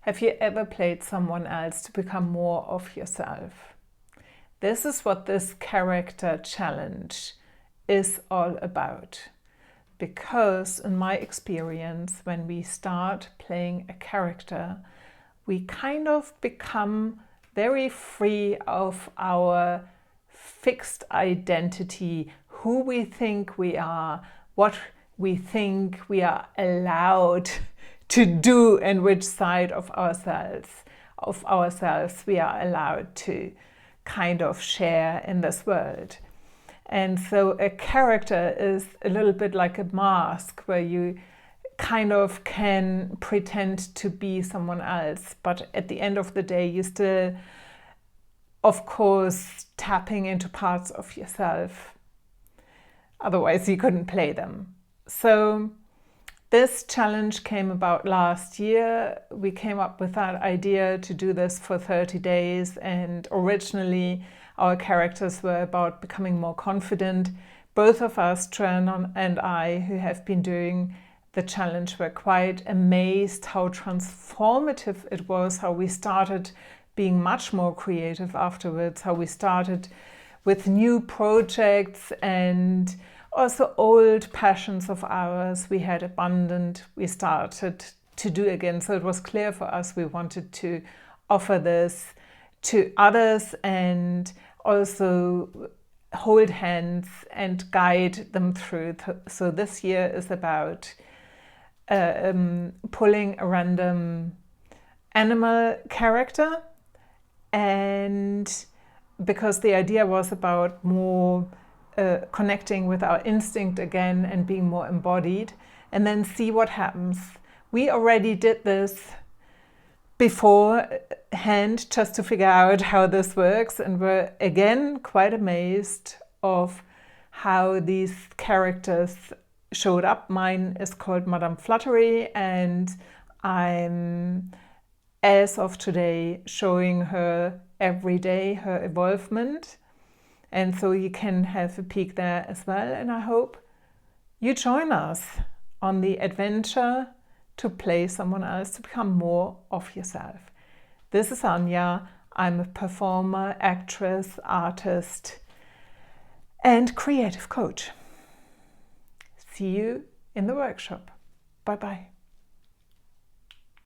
Have you ever played someone else to become more of yourself? This is what this character challenge is all about. Because in my experience, when we start playing a character, we kind of become very free of our fixed identity, who we think we are, what we think we are allowed to do, and which side of ourselves we are allowed to kind of share in this world. And so a character is a little bit like a mask where you kind of can pretend to be someone else, but at the end of the day you still, of course, tapping into parts of yourself. Otherwise you couldn't play them. So this challenge came about last year. We came up with that idea to do this for 30 days, and originally our characters were about becoming more confident. Both of us, Tran and I, who have been doing the challenge, were quite amazed how transformative it was, how we started being much more creative afterwards, how we started with new projects and also old passions of ours we had abandoned, we started to do again. So it was clear for us we wanted to offer this to others and also hold hands and guide them through. So this year is about pulling a random animal character, and because the idea was about more connecting with our instinct again and being more embodied, and then see what happens. We already did this beforehand just to figure out how this works, and we're again quite amazed of how these characters showed up. Mine is called Madame Fluttery, and I'm, as of today, showing her every day her evolvement. And so you can have a peek there as well. And I hope you join us on the adventure to play someone else to become more of yourself. This is Anja. I'm a performer, actress, artist, and creative coach. See you in the workshop. Bye-bye.